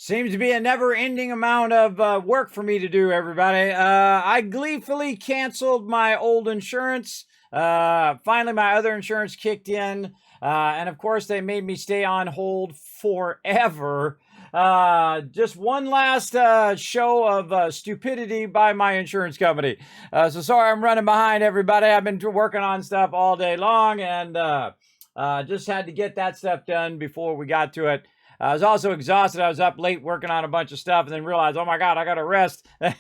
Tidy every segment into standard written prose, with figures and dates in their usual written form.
Seems to be a never-ending amount of work for me to do, everybody. I gleefully canceled my old insurance. Finally, my other insurance kicked in. And of course, they made me stay on hold forever. Just one last show of stupidity by my insurance company. So sorry I'm running behind, everybody. I've been working on stuff all day long and just had to get that stuff done before we got to it. I was also exhausted. I was up late working on a bunch of stuff and then realized, oh my God, I got to rest. But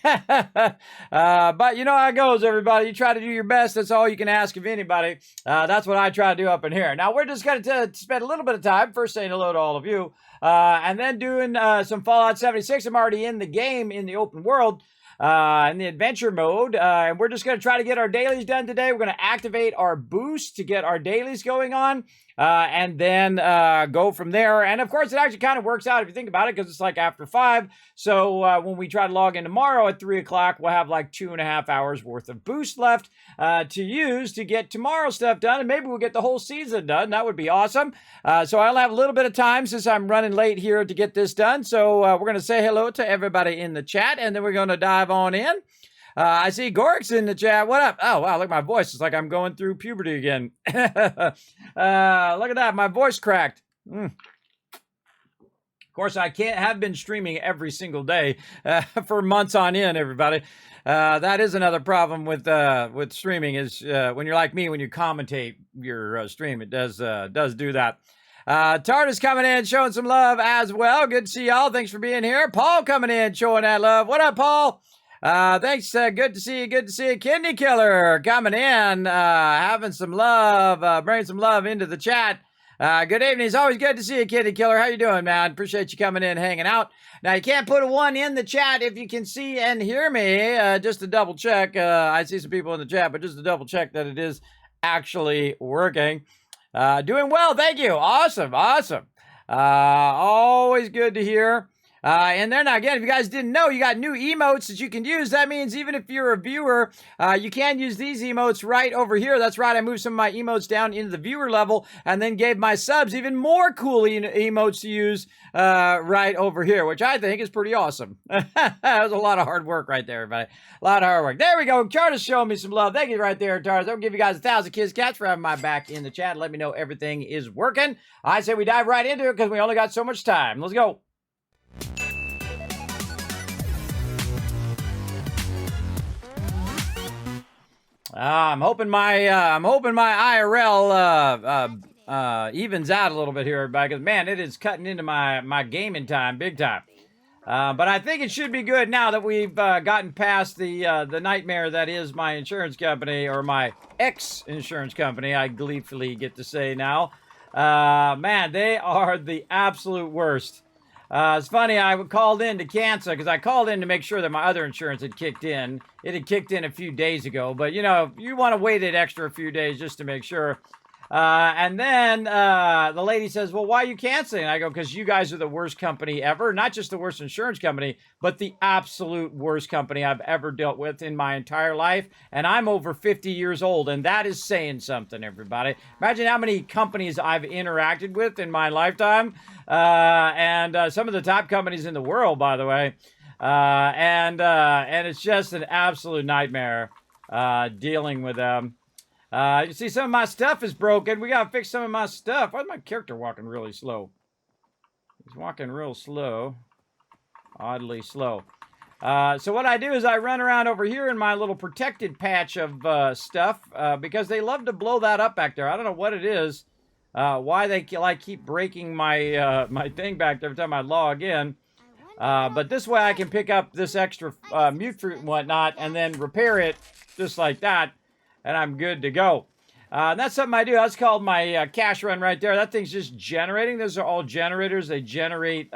you know how it goes, everybody. You try to do your best. That's all you can ask of anybody. That's what I try to do up in here. Now, we're just going to spend a little bit of time first saying hello to all of you and then doing some Fallout 76. I'm already in the game in the open world. In the adventure mode, and we're just going to try to get our dailies done today. We're going to activate our boost to get our dailies going on, and then go from there. And of course, it actually kind of works out if you think about it, because it's like after 5. So when we try to log in tomorrow at 3 o'clock, we'll have like 2.5 hours worth of boost left to use to get tomorrow's stuff done, and maybe we'll get the whole season done. That would be awesome. So I'll have a little bit of time since I'm running late here to get this done. So we're going to say hello to everybody in the chat, and then we're going to dive on in. I see Gork's in the chat. What up? Oh, wow, look at my voice. It's like I'm going through puberty again. Look at that. My voice cracked. Of course, I have been streaming every single day for months on end, everybody. That is another problem with streaming is when you're like me, when you commentate your stream, it does do that. Tart is coming in, showing some love as well. Good to see y'all. Thanks for being here. Paul coming in, showing that love. What up, Paul? Thanks. Good to see you. Good to see you. Kidney Killer coming in, having some love, bringing some love into the chat. Good evening. It's always good to see you, Kidney Killer. How you doing, man? Appreciate you coming in, hanging out. Now, you can't put a 1 in the chat if you can see and hear me, just to double check. I see some people in the chat, but just to double check that it is actually working. Doing well. Thank you. Awesome. Awesome. Always good to hear. And then again, if you guys didn't know, you got new emotes that you can use. That means even if you're a viewer, you can use these emotes right over here. That's right. I moved some of my emotes down into the viewer level and then gave my subs even more cool emotes to use right over here, which I think is pretty awesome. That was a lot of hard work right there, everybody. A lot of hard work. There we go. Charter's showing me some love. Thank you right there, Charter. I'll give you guys 1,000 kiss cats for having my back in the chat. Let me know everything is working. I say we dive right into it because we only got so much time. Let's go. I'm hoping my IRL evens out a little bit here, everybody, because man, it is cutting into my gaming time big time. But I think it should be good now that we've gotten past the nightmare that is my insurance company, or my ex-insurance company, I gleefully get to say now. Man, they are the absolute worst. It's funny, I called in to cancel, because I called in to make sure that my other insurance had kicked in. It had kicked in a few days ago, but you know, you want to wait an extra few days just to make sure. And then the lady says, well, why are you canceling? I go, because you guys are the worst company ever. Not just the worst insurance company, but the absolute worst company I've ever dealt with in my entire life. And I'm over 50 years old, and that is saying something, everybody. Imagine how many companies I've interacted with in my lifetime. And some of the top companies in the world, by the way. And it's just an absolute nightmare dealing with them. You see, some of my stuff is broken. We gotta fix some of my stuff. Why is my character walking really slow? He's walking real slow. Oddly slow. So what I do is I run around over here in my little protected patch of stuff because they love to blow that up back there. I don't know what it is. Why they keep breaking my my thing back there every time I log in. But this way I can pick up this extra mute fruit and whatnot and then repair it just like that. And I'm good to go. And that's something I do. That's called my cash run right there. That thing's just generating. Those are all generators. They generate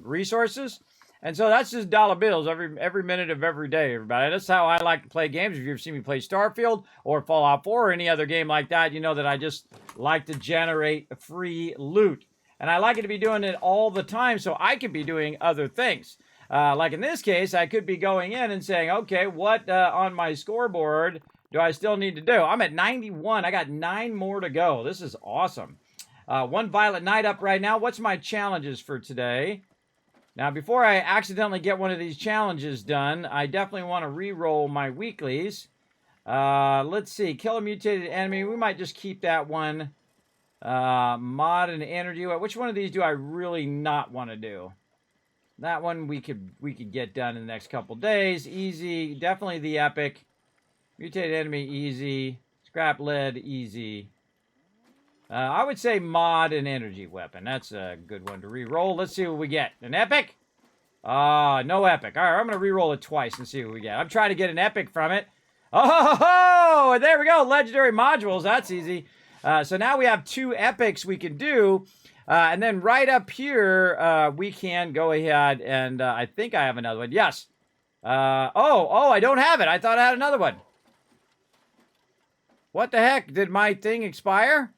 resources. And so that's just dollar bills every minute of every day, everybody. That's how I like to play games. If you've seen me play Starfield or Fallout 4 or any other game like that, you know that I just like to generate free loot. And I like it to be doing it all the time so I could be doing other things. Like in this case, I could be going in and saying, okay, what on my scoreboard do I still need to do? I'm at 91. I got 9 more to go. This is awesome. One Violet Knight up right now. What's my challenges for today? Now, before I accidentally get one of these challenges done, I definitely want to re-roll my weeklies. Let's see. Kill a mutated enemy. We might just keep that one. Mod and energy. Which one of these do I really not want to do? That one we could get done in the next couple days. Easy. Definitely the epic. Mutated enemy, easy. Scrap lead, easy. I would say mod and energy weapon. That's a good one to re-roll. Let's see what we get. An epic? No epic. All right, I'm going to re-roll it twice and see what we get. I'm trying to get an epic from it. Oh, there we go. Legendary modules. That's easy. So now we have 2 epics we can do. And then right up here, we can go ahead and I think I have another one. Yes. I don't have it. I thought I had another one. What the heck? Did my thing expire?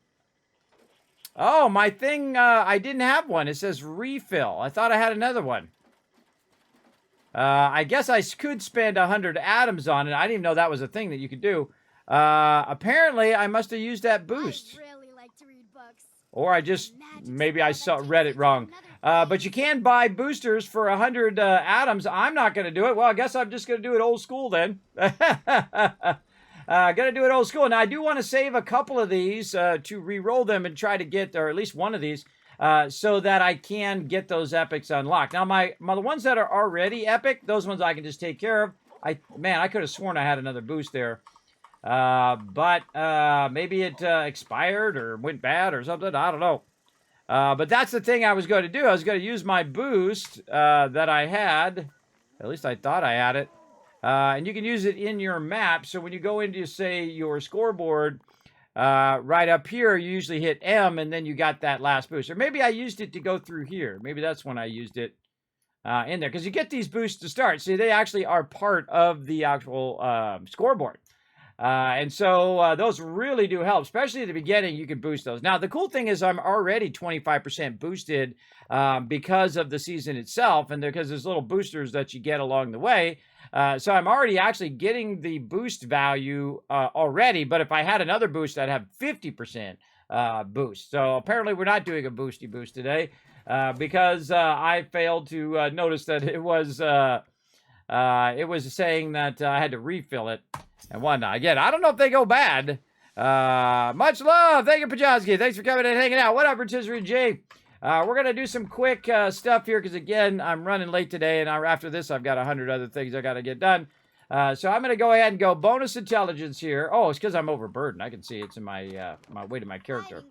Oh, my thing, I didn't have one. It says refill. I thought I had another one. I guess I could spend 100 atoms on it. I didn't even know that was a thing that you could do. Apparently, I must have used that boost. I really like to read books. Or I just, maybe I read it wrong. But you can buy boosters for 100 atoms. I'm not going to do it. Well, I guess I'm just going to do it old school then. Gonna do it old school. Now, I do want to save a couple of these to re-roll them and try to get, or at least one of these, so that I can get those epics unlocked. Now, the ones that are already epic, those ones I can just take care of. Man, I could have sworn I had another boost there. But maybe it expired or went bad or something. I don't know. But that's the thing I was going to do. I was going to use my boost that I had. At least I thought I had it. And you can use it in your map. So when you go into, say, your scoreboard, right up here, you usually hit M, and then you got that last boost. Or maybe I used it to go through here. Maybe that's when I used it in there. Because you get these boosts to start. See, they actually are part of the actual scoreboard. And so those really do help, especially at the beginning. You can boost those. Now, the cool thing is I'm already 25% boosted because of the season itself, and because there's little boosters that you get along the way. So I'm already actually getting the boost value already, but if I had another boost, I'd have 50% boost. So apparently we're not doing a Boosty Boost today because I failed to notice that it was saying that I had to refill it and whatnot. Again, I don't know if they go bad. Much love. Thank you, Pajoski. Thanks for coming and hanging out. What up, Rotisserie J? We're going to do some quick stuff here because, again, I'm running late today, and after this, I've got 100 other things I got to get done. So I'm going to go ahead and go bonus intelligence here. Oh, it's because I'm overburdened. I can see it's in my way to my character.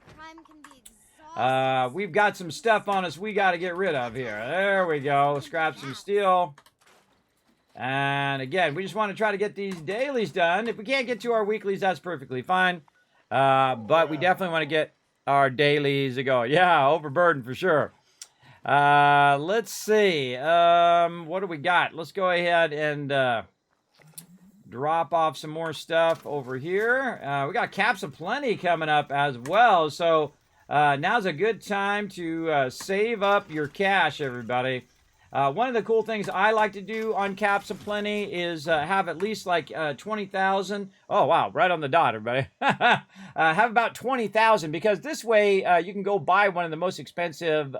We've got some stuff on us we got to get rid of here. There we go. Scrap some steel. And, again, we just want to try to get these dailies done. If we can't get to our weeklies, that's perfectly fine. But we definitely want to get our dailies going. Yeah, overburdened for sure. Let's see. What do we got? Let's go ahead and drop off some more stuff over here. We got Caps of Plenty coming up as well. So now's a good time to save up your cash, everybody. One of the cool things I like to do on Caps of Plenty is have at least like 20,000. Oh, wow. Right on the dot, everybody. Have about 20,000 because this way you can go buy one of the most expensive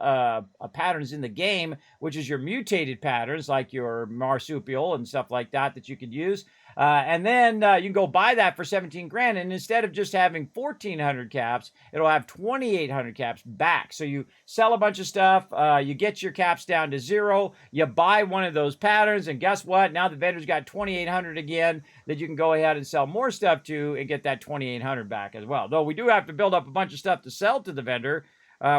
patterns in the game, which is your mutated patterns like your marsupial and stuff like that you could use. And then you can go buy that for 17 grand. And instead of just having 1,400 caps, it'll have 2,800 caps back. So you sell a bunch of stuff. You get your caps down to 0. You buy one of those patterns. And guess what? Now the vendor's got 2,800 again that you can go ahead and sell more stuff to and get that 2,800 back as well. Though we do have to build up a bunch of stuff to sell to the vendor,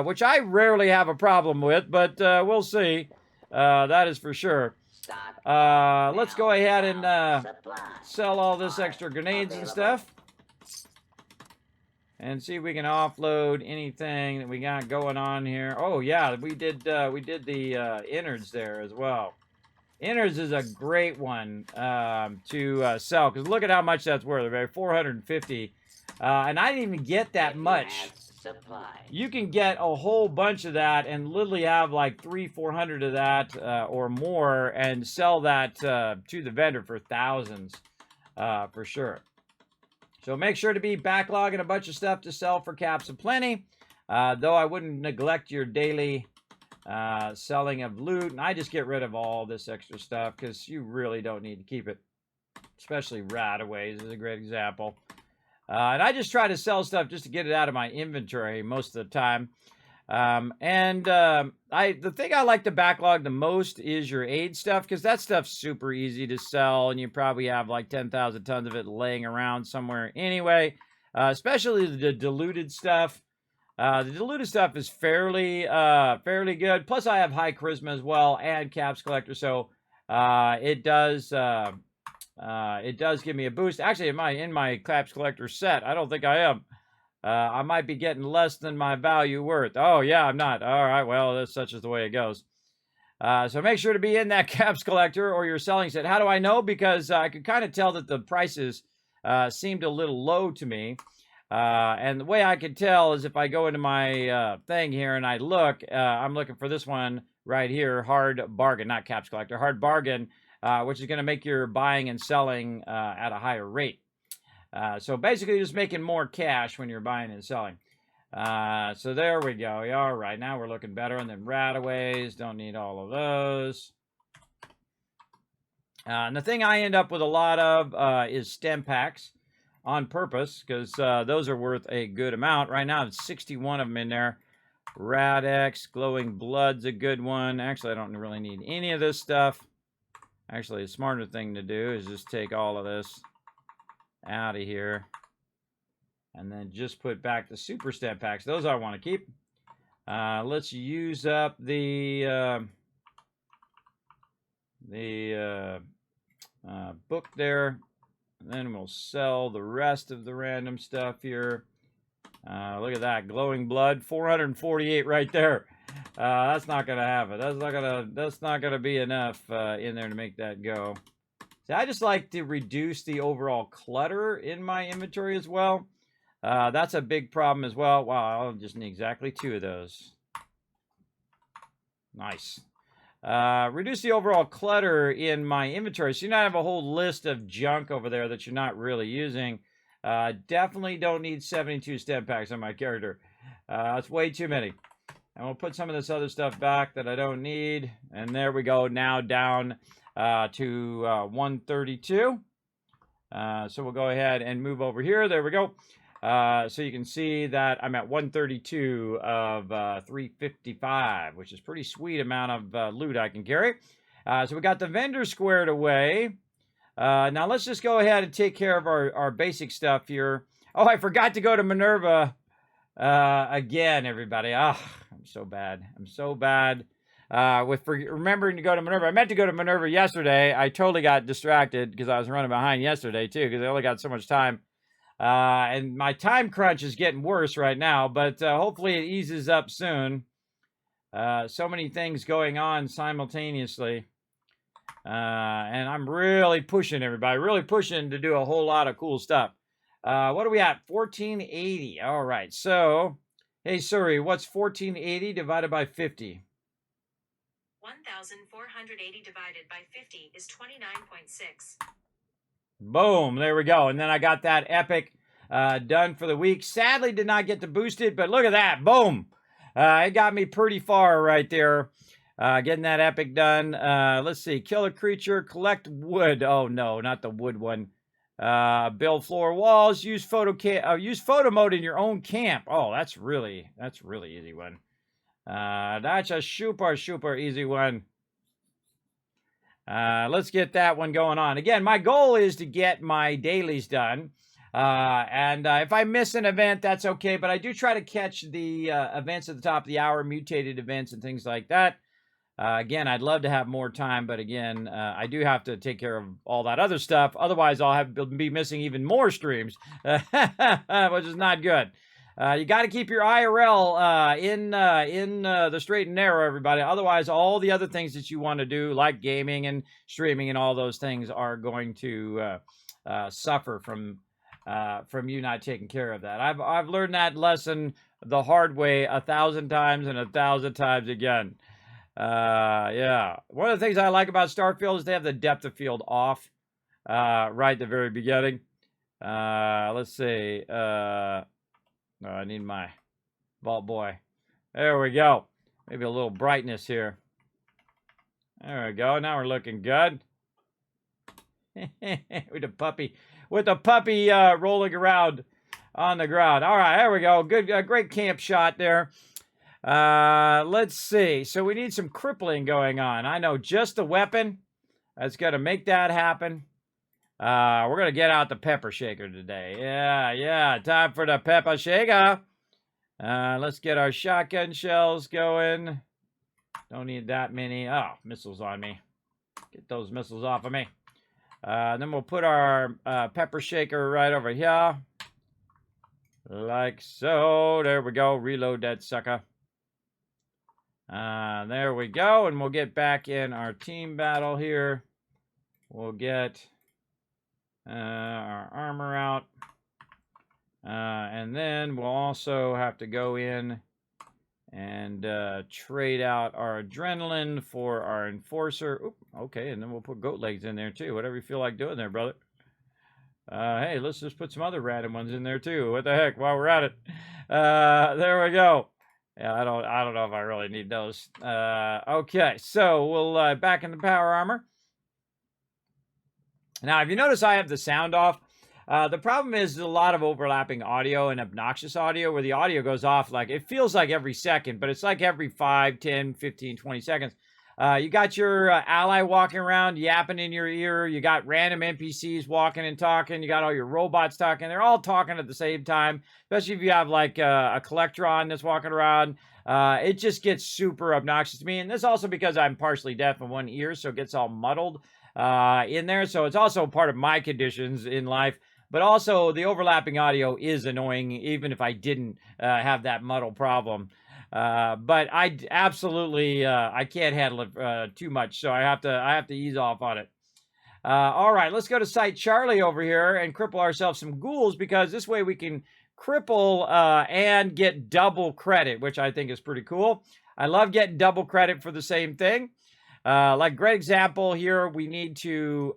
which I rarely have a problem with. But we'll see. That is for sure. Let's go ahead and sell all this extra grenades and stuff. And see if we can offload anything that we got going on here. Oh yeah, we did the innards there as well. Innards is a great one to sell because look at how much that's worth. About 450, and I didn't even get that much. You can get a whole bunch of that and literally have like 300-400 of that or more and sell that to the vendor for thousands for sure. So make sure to be backlogging a bunch of stuff to sell for Caps of Plenty. Though I wouldn't neglect your daily selling of loot, and I just get rid of all this extra stuff because you really don't need to keep it, especially Rataways is a great example. And I just try to sell stuff just to get it out of my inventory most of the time. The thing I like to backlog the most is your aid stuff, because that stuff's super easy to sell, and you probably have like 10,000 tons of it laying around somewhere anyway. Especially the diluted stuff. The diluted stuff is fairly good. Plus, I have high charisma as well and caps collector, so it does give me a boost. Actually, in my caps collector set, I don't think I am. I might be getting less than my value worth. Oh yeah, I'm not. All right, well, that's such as the way it goes. So make sure to be in that caps collector or your selling set. How do I know? Because I could kind of tell that the prices seemed a little low to me. And the way I can tell is if I go into my thing here and I look, I'm looking for this one right here, hard bargain, not caps collector, hard bargain, which is going to make your buying and selling at a higher rate. So basically just making more cash when you're buying and selling. So there we go. All right, now we're looking better. And then Rataways, don't need all of those. And the thing I end up with a lot of is stem packs. On purpose, because those are worth a good amount. Right now, it's 61 of them in there. Radex, Glowing Blood's a good one. Actually, I don't really need any of this stuff. Actually, a smarter thing to do is just take all of this out of here. And then just put back the super stem packs. Those I want to keep. Let's use up the book there. And then we'll sell the rest of the random stuff here. Look at that, Glowing Blood, 448 right there. That's not gonna have it. That's not gonna be enough in there to make that go. See, I just like to reduce the overall clutter in my inventory as well. That's a big problem as well. Wow, I'll just need exactly 2 of those. Nice. Reduce the overall clutter in my inventory, so you not have a whole list of junk over there that you're not really using. Definitely don't need 72 stem packs on my character. That's way too many. And we'll put some of this other stuff back that I don't need. And there we go, now down to 132. So we'll go ahead and move over here. There we go. So you can see that I'm at 132 of 355, which is pretty sweet amount of loot I can carry. So we got the vendor squared away. Now let's just go ahead and take care of our basic stuff here. Oh, I forgot to go to Minerva again, everybody. Ah, I'm so bad. I'm so bad with remembering to go to Minerva. I meant to go to Minerva yesterday. I totally got distracted because I was running behind yesterday too, because I only got so much time. And my time crunch is getting worse right now, but hopefully it eases up soon. So many things going on simultaneously. And I'm really pushing everybody, really pushing to do a whole lot of cool stuff. What are we at? 1480. All right. So, hey, Suri, what's 1480 divided by 50? 1,480 divided by 50 is 29.6. Boom, there we go. And then I got that epic done for the week. Sadly, did not get to boost it, but look at that. Boom. It got me pretty far right there. Getting that epic done. Let's see. Kill a creature, collect wood. Oh, no, not the wood one. Build floor walls. Use photo mode in your own camp. Oh, that's really easy one. That's a super easy one. Let's get that one going on. Again, my goal is to get my dailies done. If I miss an event, that's okay. But I do try to catch the events at the top of the hour, mutated events and things like that. Again, I'd love to have more time. But again, I do have to take care of all that other stuff. Otherwise, I'll be missing even more streams, which is not good. You got to keep your IRL in the straight and narrow, everybody. Otherwise, all the other things that you want to do, like gaming and streaming and all those things, are going to suffer from you not taking care of that. I've learned that lesson the hard way 1,000 times and 1,000 times again. Yeah. One of the things I like about Starfield is they have the depth of field off right at the very beginning. Let's see. I need my Vault Boy. There we go. Maybe a little brightness here. There we go. Now we're looking good. with the puppy rolling around on the ground. All right, there we go. Good, great camp shot there. Let's see. So we need some crippling going on. I know just the weapon that's going to make that happen. We're going to get out the pepper shaker today. Yeah. Time for the pepper shaker. Let's get our shotgun shells going. Don't need that many. Oh, missiles on me. Get those missiles off of me. Then we'll put our pepper shaker right over here. Like so. There we go. Reload that sucker. There we go. And we'll get back in our team battle here. We'll get our armor out. And then we'll also have to go in and trade out our adrenaline for our enforcer. Oop, okay, and then we'll put goat legs in there too. Whatever you feel like doing there, brother. Hey, let's just put some other random ones in there too. What the heck? While we're at it, there we go. Yeah, I don't know if I really need those. Okay, so we'll back into power armor. Now, if you notice, I have the sound off. The problem is there's a lot of overlapping audio and obnoxious audio where the audio goes off like it feels like every second, but it's like every 5, 10, 15, 20 seconds. You got your ally walking around yapping in your ear. You got random NPCs walking and talking. You got all your robots talking. They're all talking at the same time, especially if you have like a Collectron that's walking around. It just gets super obnoxious to me. And this also because I'm partially deaf in one ear, so it gets all muddled in there. So it's also part of my conditions in life. But also, the overlapping audio is annoying, even if I didn't have that muddle problem. But I absolutely I can't handle it too much, so I have to ease off on it. All right, let's go to Site Charlie over here and cripple ourselves some ghouls, because this way we can cripple and get double credit, which I think is pretty cool. I love getting double credit for the same thing. Like great example here, we need to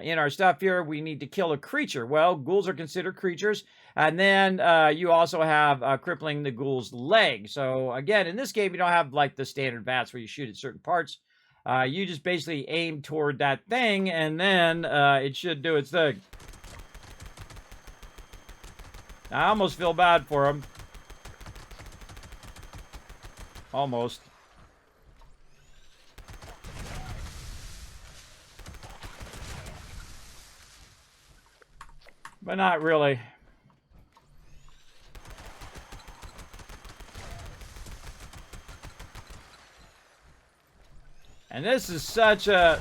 in our stuff here, we need to kill a creature. Well, ghouls are considered creatures. And then you also have crippling the ghoul's leg. So again, in this game, you don't have like the standard VATS where you shoot at certain parts. You just basically aim toward that thing, and then it should do its thing. I almost feel bad for him. Almost. But not really. And this is such a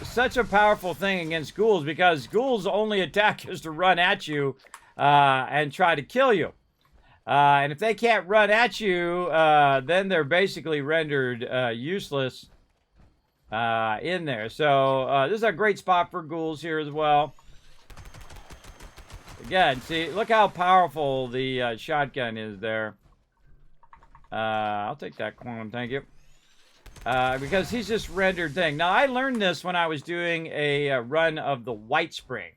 powerful thing against ghouls, because ghouls' only attack is to run at you and try to kill you. And if they can't run at you, then they're basically rendered useless in there. So this is a great spot for ghouls here as well. Again, see, look how powerful the shotgun is there. I'll take that quantum, thank you. Because he's just rendered thing. Now, I learned this when I was doing a run of the White Spring.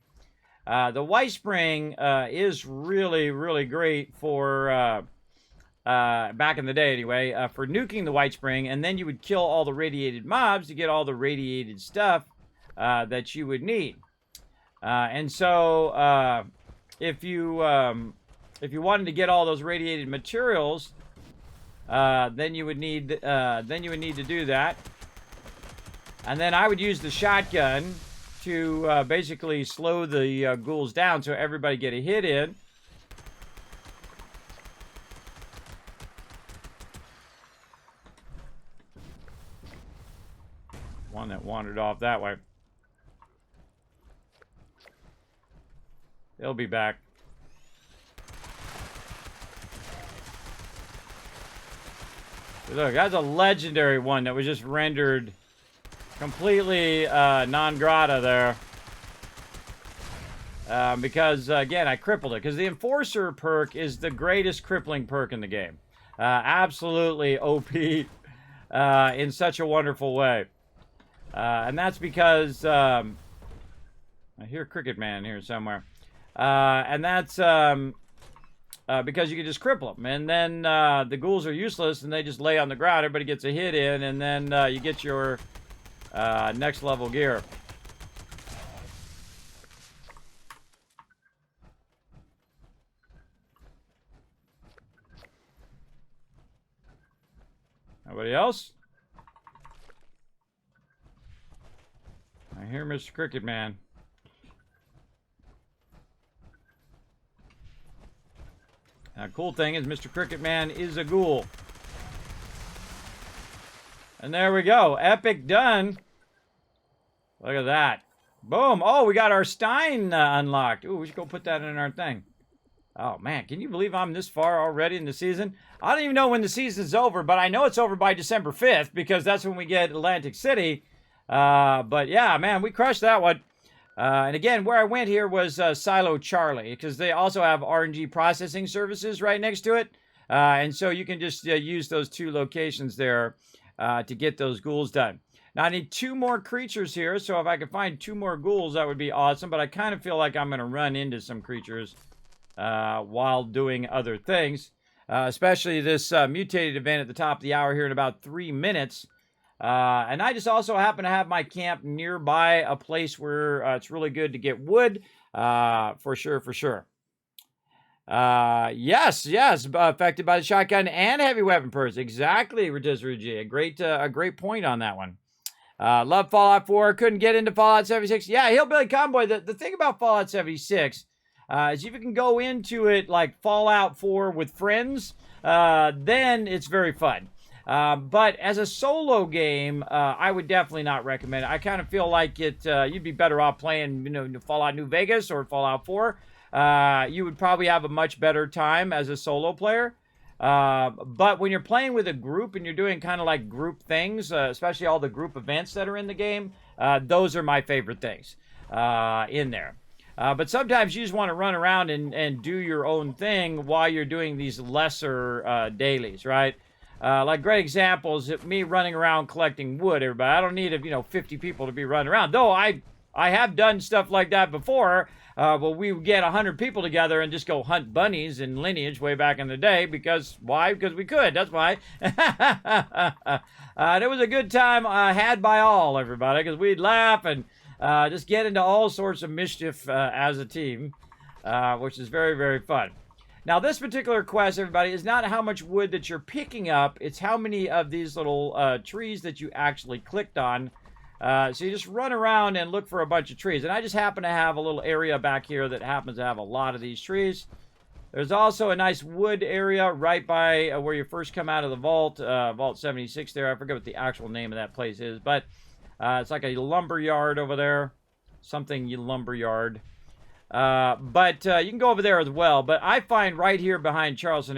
The White Spring is really, really great for, back in the day anyway, for nuking the White Spring, and then you would kill all the radiated mobs to get all the radiated stuff that you would need. And so, if you wanted to get all those radiated materials, then you would need to do that. And then I would use the shotgun to basically slow the ghouls down so everybody get a hit in. One that wandered off that way. They'll be back. Look, that's a legendary one that was just rendered completely non grata there. Because, again, I crippled it. Because the Enforcer perk is the greatest crippling perk in the game. Absolutely OP in such a wonderful way. And that's because... I hear Cricket Man here somewhere. And that's because you can just cripple them. And then the ghouls are useless, and they just lay on the ground. Everybody gets a hit in, and then you get your next level gear. Nobody else? I hear Mr. Cricket Man. Now, cool thing is Mr. Cricket Man is a ghoul. And there we go. Epic done. Look at that. Boom. Oh, we got our Stein unlocked. Ooh, we should go put that in our thing. Oh, man. Can you believe I'm this far already in the season? I don't even know when the season's over, but I know it's over by December 5th because that's when we get Atlantic City. But yeah, man, we crushed that one. And again, where I went here was Silo Charlie because they also have RNG processing services right next to it. And so you can just use those 2 locations there to get those ghouls done. Now, I need 2 more creatures here, so if I could find 2 more ghouls, that would be awesome. But I kind of feel like I'm going to run into some creatures while doing other things, especially this mutated event at the top of the hour here in about 3 minutes. And I just also happen to have my camp nearby a place where it's really good to get wood, for sure. Yes, affected by the shotgun and heavy weapon purse. Exactly, Rotisserie G. A great point on that one. Love Fallout 4. Couldn't get into Fallout 76. Yeah, Hillbilly Convoy. The thing about Fallout 76 is if you can go into it like Fallout 4 with friends, then it's very fun. But as a solo game, I would definitely not recommend it. I kind of feel like you'd be better off playing, Fallout New Vegas or Fallout 4. You would probably have a much better time as a solo player. But when you're playing with a group and you're doing kind of like group things, especially all the group events that are in the game, those are my favorite things in there. But sometimes you just want to run around and do your own thing while you're doing these lesser dailies, right? Like great examples of me running around collecting wood, everybody. I don't need 50 people to be running around. Though I have done stuff like that before. Well, we would get 100 people together and just go hunt bunnies in Lineage way back in the day. Why? Because we could. That's why. It was a good time had by all, everybody, because we'd laugh and just get into all sorts of mischief as a team, which is very, very fun. Now, this particular quest, everybody, is not how much wood that you're picking up. It's how many of these little trees that you actually clicked on. So you just run around and look for a bunch of trees. And I just happen to have a little area back here that happens to have a lot of these trees. There's also a nice wood area right by where you first come out of the vault, Vault 76 there. I forget what the actual name of that place is. But it's like a lumber yard over there. Something lumber yard. But you can go over there as well. But I find right here behind Charleston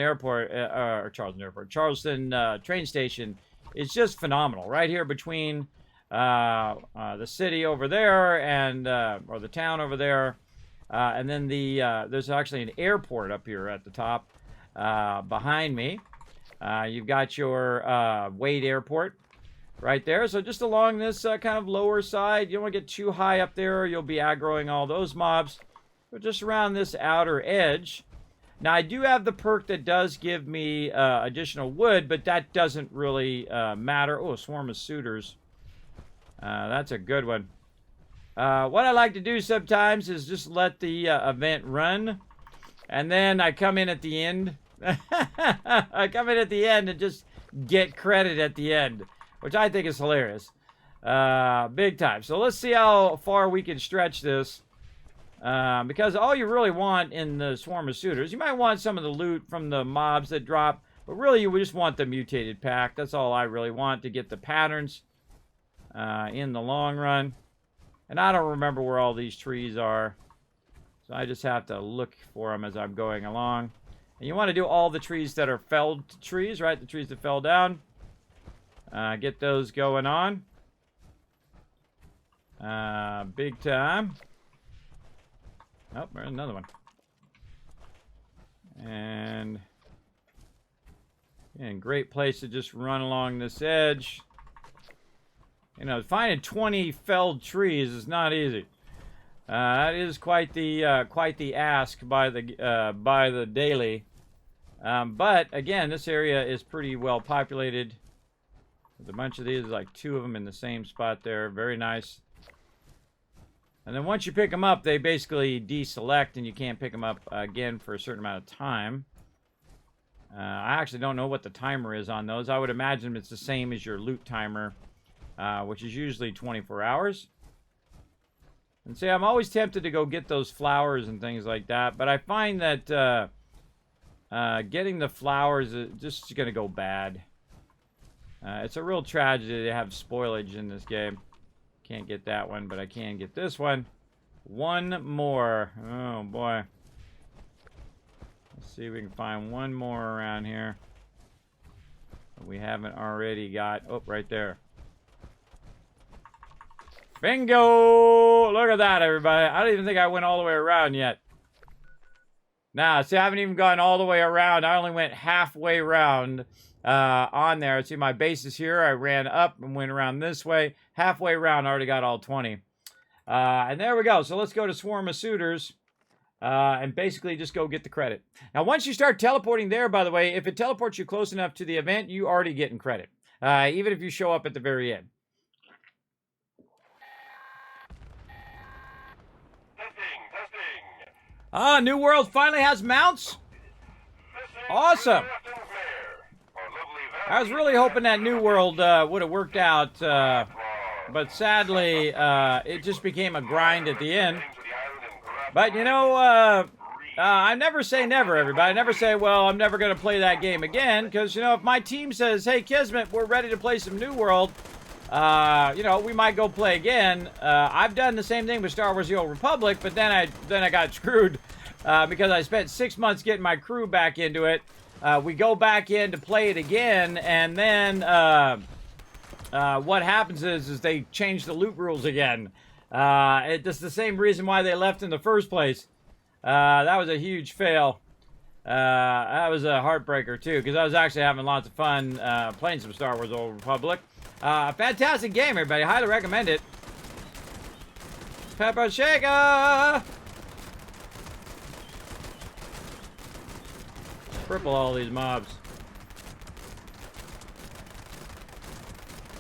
train station, it's just phenomenal. Right here between the city over there and or the town over there, and then there's actually an airport up here at the top behind me. You've got your Wade Airport right there. So just along this kind of lower side, you don't want to get too high up there, or you'll be aggroing all those mobs. But just around this outer edge. Now, I do have the perk that does give me additional wood, but that doesn't really matter. Oh, a swarm of suitors. That's a good one. What I like to do sometimes is just let the event run. And then I come in at the end. I come in at the end and just get credit at the end, which I think is hilarious. Big time. So let's see how far we can stretch this. Because all you really want in the swarm of suitors, you might want some of the loot from the mobs that drop, but really you just want the mutated pack. That's all I really want, to get the patterns in the long run. And I don't remember where all these trees are, so I just have to look for them as I'm going along. And you want to do all the trees that are felled trees, right? The trees that fell down. Get those going on. Big time. Oh, there's another one. And great place to just run along this edge. Finding 20 felled trees is not easy. That is quite the ask by the daily. But again, this area is pretty well populated. There's a bunch of these, like 2 of them in the same spot there. Very nice. And then once you pick them up, they basically deselect, and you can't pick them up again for a certain amount of time. I actually don't know what the timer is on those. I would imagine it's the same as your loot timer, which is usually 24 hours. And see, I'm always tempted to go get those flowers and things like that, but I find that getting the flowers is just going to go bad. It's a real tragedy to have spoilage in this game. Can't get that one, but I can get this one. One more. Oh, boy. Let's see if we can find one more around here that we haven't already got. Oh, right there. Bingo! Look at that, everybody. I don't even think I went all the way around yet. Nah, see, I haven't even gone all the way around. I only went halfway around on there. See, my base is here. I ran up and went around this way. Halfway around, I already got all 20. And there we go. So let's go to Swarm of Suitors. And basically just go get the credit. Now, once you start teleporting there, by the way, if it teleports you close enough to the event, you already getting credit. Even if you show up at the very end. Ah, New World finally has mounts? Awesome. I was really hoping that New World would have worked out, but sadly, it just became a grind at the end. But, you know, I never say never, everybody. I never say, well, I'm never going to play that game again, because, you know, if my team says, hey, Kismet, we're ready to play some New World, you know, we might go play again. I've done the same thing with Star Wars The Old Republic, but then I got screwed because I spent 6 months getting my crew back into it. We go back in to play it again, and then what happens is they change the loot rules again. It's the same reason why they left in the first place. That was a huge fail. That was a heartbreaker, too, because I was actually having lots of fun playing some Star Wars Old Republic. Fantastic game, everybody. Highly recommend it. Pepper Shaker! Cripple all these mobs.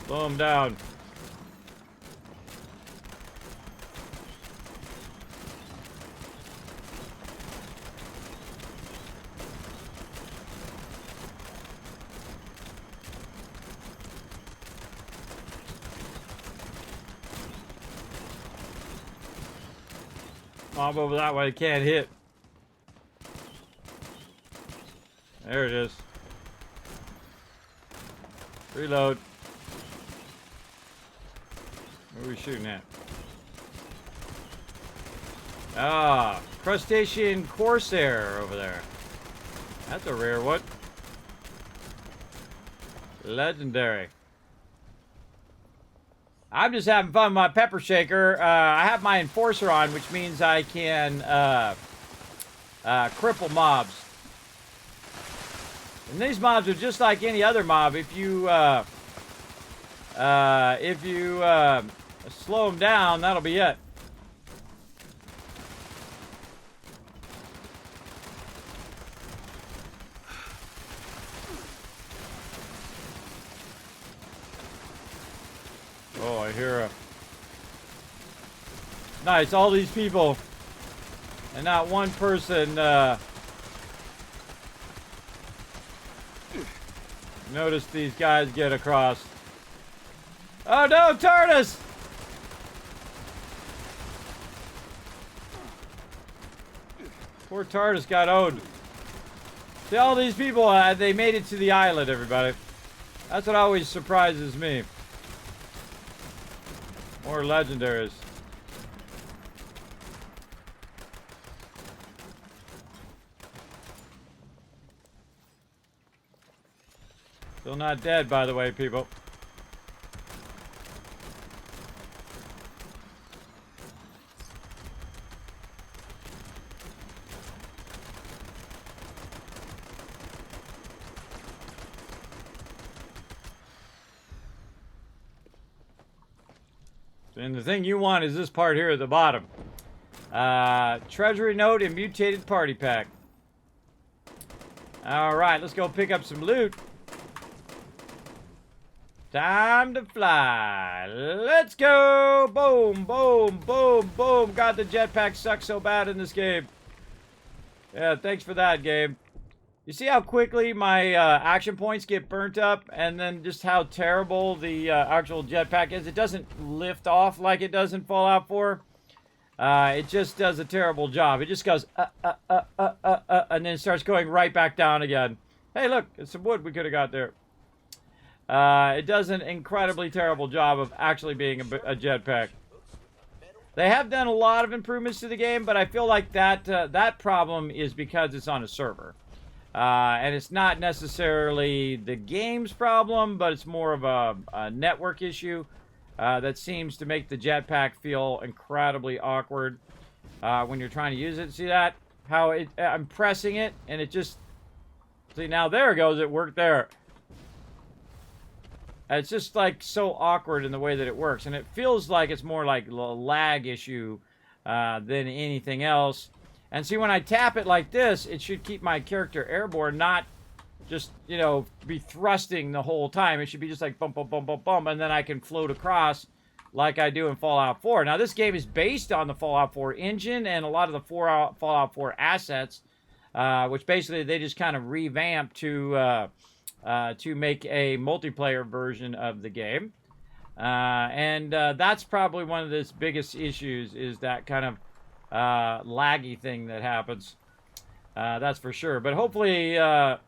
Slow them down. Mob over that way can't hit. There it is. Reload. Where are we shooting at? Ah, Crustacean Corsair over there. That's a rare one. Legendary. I'm just having fun with my pepper shaker. I have my enforcer on, which means I can cripple mobs. And these mobs are just like any other mob. If you slow them down, that'll be it. Oh, I hear a... Nice, all these people. And not one person, notice these guys get across. Oh no, TARDIS! Poor TARDIS got owed. See, all these people, they made it to the island, everybody. That's what always surprises me. More legendaries. Still not dead, by the way, people. And the thing you want is this part here at the bottom. Treasury note and mutated party pack. All right, let's go pick up some loot. Time to fly. Let's go. Boom, boom, boom, boom. God, the jetpack sucks so bad in this game. Yeah, thanks for that, game. You see how quickly my action points get burnt up, and then just how terrible the actual jetpack is? It doesn't lift off like it does in Fallout 4. It just does a terrible job. It just goes, and then starts going right back down again. Hey, look, it's some wood we could have got there. It does an incredibly terrible job of actually being a jetpack. They have done a lot of improvements to the game, but I feel like that problem is because it's on a server. And it's not necessarily the game's problem, but it's more of a network issue that seems to make the jetpack feel incredibly awkward when you're trying to use it. See that? How I'm pressing it, and it just... See, now there it goes. It worked there. It's just like so awkward in the way that it works, and it feels like it's more like a lag issue than anything else. And see, when I tap it like this, it should keep my character airborne, not just, you know, be thrusting the whole time. It should be just like bump, bump, bump, bump, bump, and then I can float across like I do in Fallout 4. Now, this game is based on the Fallout 4 engine and a lot of the Fallout 4 assets, which basically they just kind of revamped to make a multiplayer version of the game. And that's probably one of its biggest issues, is that kind of laggy thing that happens. That's for sure. But hopefully, and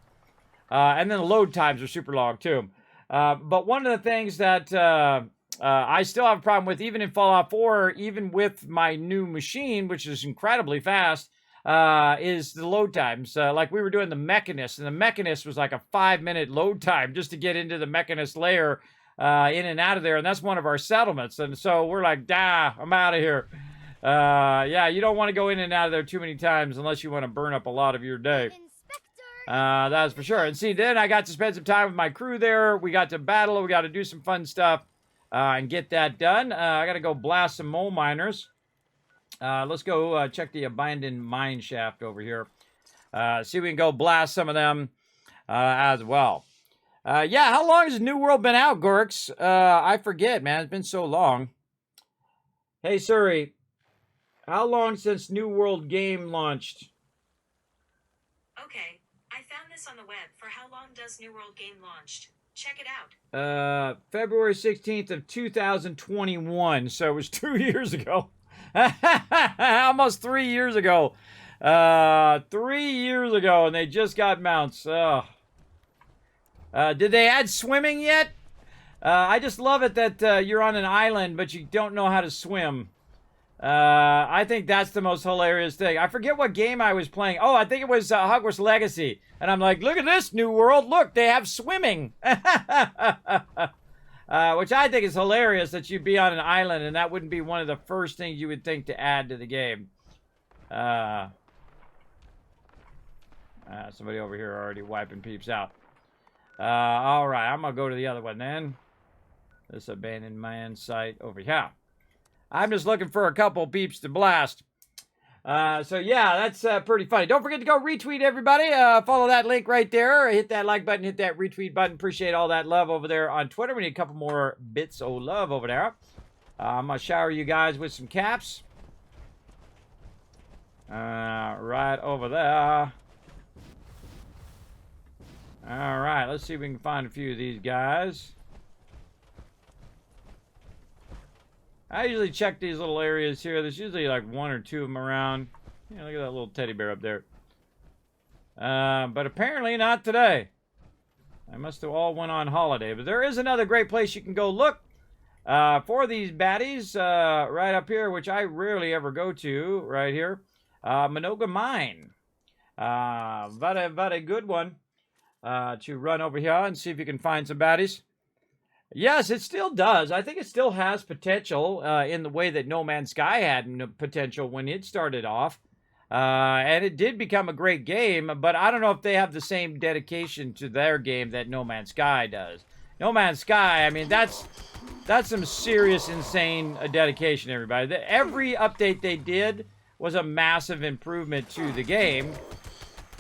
then the load times are super long too. But one of the things that I still have a problem with, even in Fallout 4, even with my new machine, which is incredibly fast, is the load times. Like we were doing the Mechanist, and the Mechanist was like a 5-minute load time just to get into the Mechanist layer, in and out of there, and that's one of our settlements. And so we're like, I'm out of here. Yeah, you don't want to go in and out of there too many times unless you want to burn up a lot of your day. That's for sure. And see, then I got to spend some time with my crew there. We got to battle. We got to do some fun stuff and get that done. I got to go blast some mole miners. Let's go check the abandoned mine shaft over here. See if we can go blast some of them as well. Yeah, how long has New World been out, Gorks? I forget, man. It's been so long. Hey, Suri. How long since New World game launched? Okay, I found this on the web. For how long does New World game launched? Check it out. February 16th of 2021. So it was 2 years ago. Almost 3 years ago. 3 years ago, and they just got mounts. Did they add swimming yet? I just love it that you're on an island, but you don't know how to swim. I think that's the most hilarious thing. I forget what game I was playing. Oh, I think it was Hogwarts Legacy. And I'm like, look at this, New World. Look, they have swimming. Which I think is hilarious, that you'd be on an island and that wouldn't be one of the first things you would think to add to the game. Somebody over here already wiping peeps out. All right, I'm going to go to the other one then. This abandoned mine site over here. I'm just looking for a couple peeps to blast. So yeah, that's pretty funny. Don't forget to go retweet, everybody. Follow that link right there. Hit that like button, hit that retweet button. Appreciate all that love over there on Twitter. We need a couple more bits of love over there. I'm going to shower you guys with some caps. Right over there. All right, let's see if we can find a few of these guys. I usually check these little areas here. There's usually like one or two of them around. Yeah, look at that little teddy bear up there. But apparently not today. I must have all went on holiday. But there is another great place you can go look for these baddies right up here, which I rarely ever go to, right here. Minoga Mine. Very good one to run over here and see if you can find some baddies. Yes, it still does. I think it still has potential in the way that No Man's Sky had potential when it started off. And it did become a great game, but I don't know if they have the same dedication to their game that No Man's Sky does. No Man's Sky, I mean, that's some serious, insane dedication, everybody. Every update they did was a massive improvement to the game.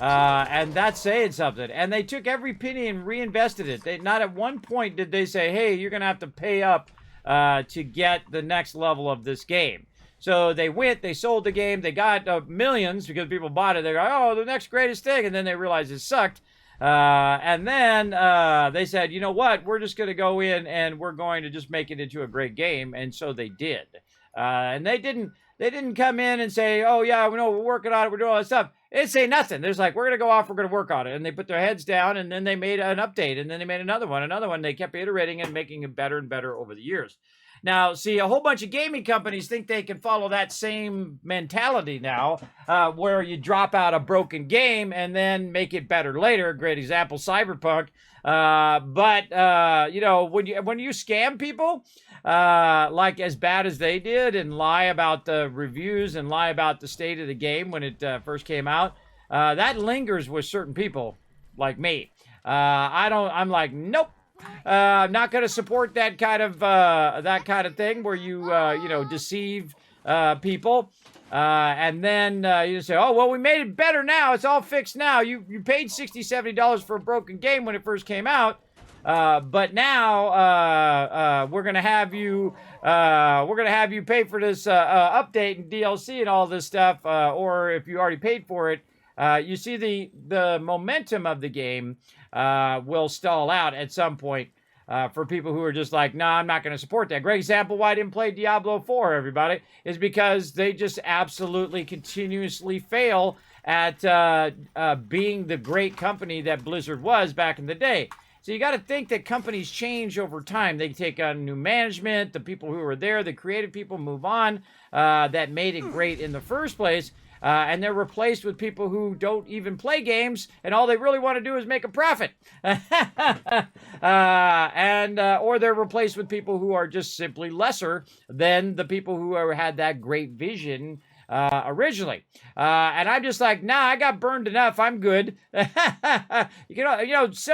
And that's saying something. And they took every penny and reinvested it. They not at one point did they say, hey, you're going to have to pay up to get the next level of this game. So they went, they sold the game, they got millions because people bought it. They go, oh, the next greatest thing. And then they realized it sucked. And then they said, you know what, we're just going to go in and we're going to just make it into a great game. And so they did. And they didn't come in and say, oh, yeah, we know we're working on it, we're doing all this stuff. They didn't say nothing. There's like, we're going to go off, we're going to work on it. And they put their heads down, and then they made an update, and then they made another one. They kept iterating and making it better and better over the years. Now, see, a whole bunch of gaming companies think they can follow that same mentality now, where you drop out a broken game and then make it better later. A great example, Cyberpunk. But you know, when you scam people, like as bad as they did, and lie about the reviews and lie about the state of the game when it first came out, that lingers with certain people like me. I'm like, nope. I'm not going to support that kind of thing where you deceive people. And then you say, oh, well, we made it better now. It's all fixed now. You paid $60, $70 for a broken game when it first came out. But now we're gonna have you pay for this update and DLC and all this stuff, or if you already paid for it, you see the momentum of the game will stall out at some point. For people who are just like, nah, I'm not going to support that. Great example why I didn't play Diablo 4, everybody, is because they just absolutely continuously fail at being the great company that Blizzard was back in the day. So you got to think that companies change over time. They take on new management. The people who were there, the creative people move on that made it great in the first place. And they're replaced with people who don't even play games, and all they really want to do is make a profit. Or they're replaced with people who are just simply lesser than the people who had that great vision originally. And I'm just like, nah, I got burned enough. I'm good. Some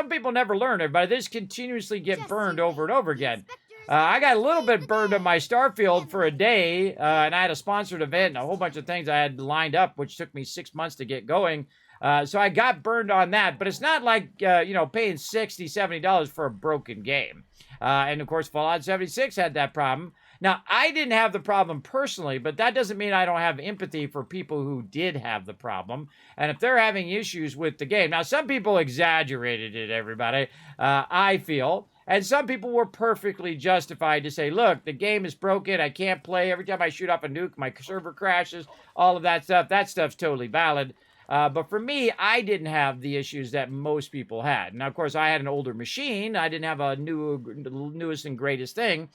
people never learn, everybody. They just continuously get burned over and over again. I got a little bit burned on my Starfield for a day, and I had a sponsored event and a whole bunch of things I had lined up, which took me 6 months to get going. So I got burned on that, but it's not like, paying $60, $70 for a broken game. And of course, Fallout 76 had that problem. Now, I didn't have the problem personally, but that doesn't mean I don't have empathy for people who did have the problem. And if they're having issues with the game, now some people exaggerated it, everybody, I feel. And some people were perfectly justified to say, look, the game is broken. I can't play. Every time I shoot up a nuke, my server crashes, all of that stuff. That stuff's totally valid. But for me, I didn't have the issues that most people had. Now, of course, I had an older machine. I didn't have a newest and greatest thing.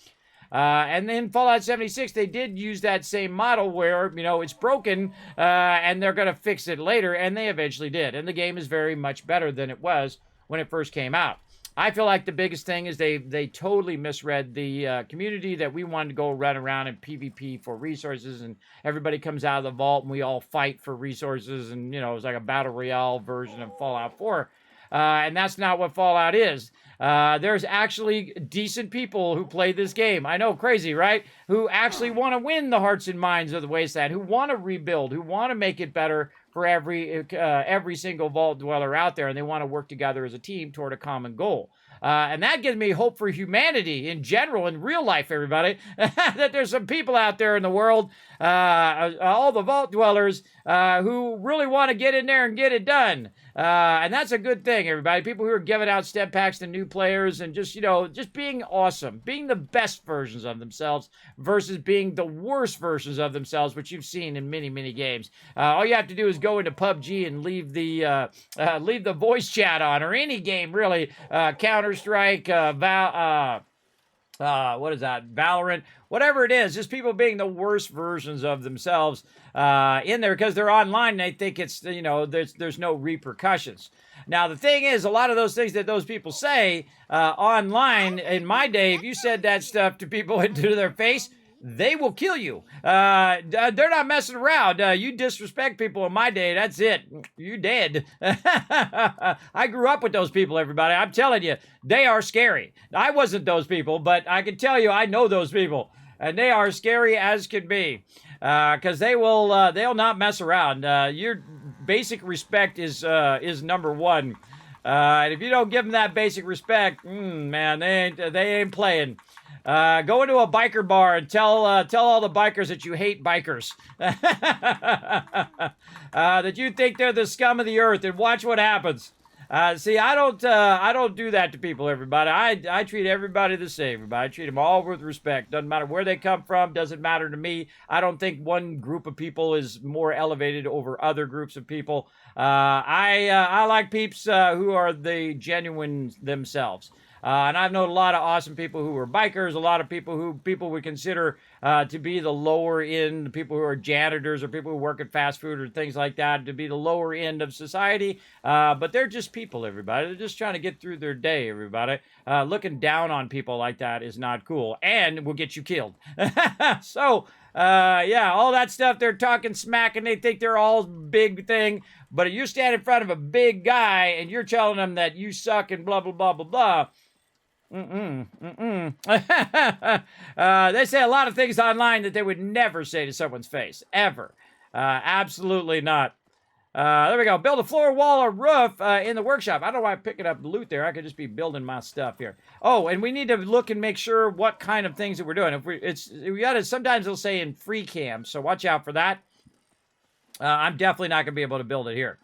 And then Fallout 76, they did use that same model where, it's broken and they're going to fix it later. And they eventually did. And the game is very much better than it was when it first came out. I feel like the biggest thing is they totally misread the community, that we wanted to go run around in PvP for resources, and everybody comes out of the vault and we all fight for resources, and it was like a battle royale version of Fallout 4. And that's not what Fallout is. There's actually decent people who play this game. I know, crazy, right? Who actually want to win the hearts and minds of the Wasteland, who want to rebuild, who want to make it better for every single vault dweller out there, and they want to work together as a team toward a common goal. And that gives me hope for humanity in general, in real life, everybody, that there's some people out there in the world, all the vault dwellers, who really want to get in there and get it done. And that's a good thing, everybody. People who are giving out step packs to new players and just being awesome, being the best versions of themselves versus being the worst versions of themselves, which you've seen in many, many games. All you have to do is go into PUBG and leave the voice chat on, or any game really, Counter-Strike, Valorant, whatever it is, just people being the worst versions of themselves in there because they're online and they think it's, there's no repercussions. Now, the thing is, a lot of those things that those people say online, in my day, if you said that stuff to people into their face, they will kill you. They're not messing around. You disrespect people in my day, that's it. You dead. I grew up with those people, everybody. I'm telling you, they are scary. I wasn't those people, but I can tell you I know those people. And they are scary as can be. Because they'll not mess around. basic respect is number one. And if you don't give them that basic respect, man, they ain't playing. Go into a biker bar and tell all the bikers that you hate bikers, that you think they're the scum of the earth, and watch what happens. See, I don't do that to people, everybody. I treat everybody the same, everybody. I treat them all with respect. Doesn't matter where they come from. Doesn't matter to me. I don't think one group of people is more elevated over other groups of people. I like peeps who are the genuine themselves. And I've known a lot of awesome people who were bikers, a lot of people who people would consider to be the lower end, people who are janitors or people who work at fast food or things like that, to be the lower end of society. But they're just people, everybody. They're just trying to get through their day, everybody. Looking down on people like that is not cool and will get you killed. So, yeah, all that stuff, they're talking smack and they think they're all big thing. But if you stand in front of a big guy and you're telling them that you suck and blah, blah, blah, blah, blah, they say a lot of things online that they would never say to someone's face, ever. Absolutely not. There we go. Build a floor, wall, or roof in the workshop. I don't know why I'm picking up loot there. I could just be building my stuff here. Oh, and we need to look and make sure what kind of things that we're doing. If we gotta, sometimes they'll say in free cam, so watch out for that. I'm definitely not gonna be able to build it here.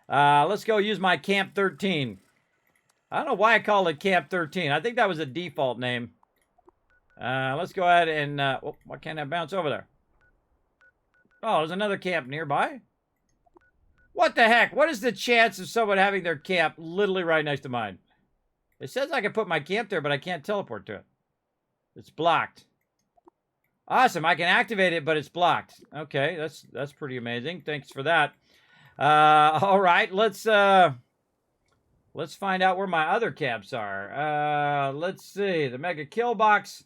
Let's go use my Camp 13. I don't know why I call it Camp 13. I think that was a default name. Let's go ahead and... why can't I bounce over there? Oh, there's another camp nearby? What the heck? What is the chance of someone having their camp literally right next to mine? It says I can put my camp there, but I can't teleport to it. It's blocked. Awesome. I can activate it, but it's blocked. Okay, that's pretty amazing. Thanks for that. All right, let's find out where my other camps are. Let's see. The Mega Kill Box.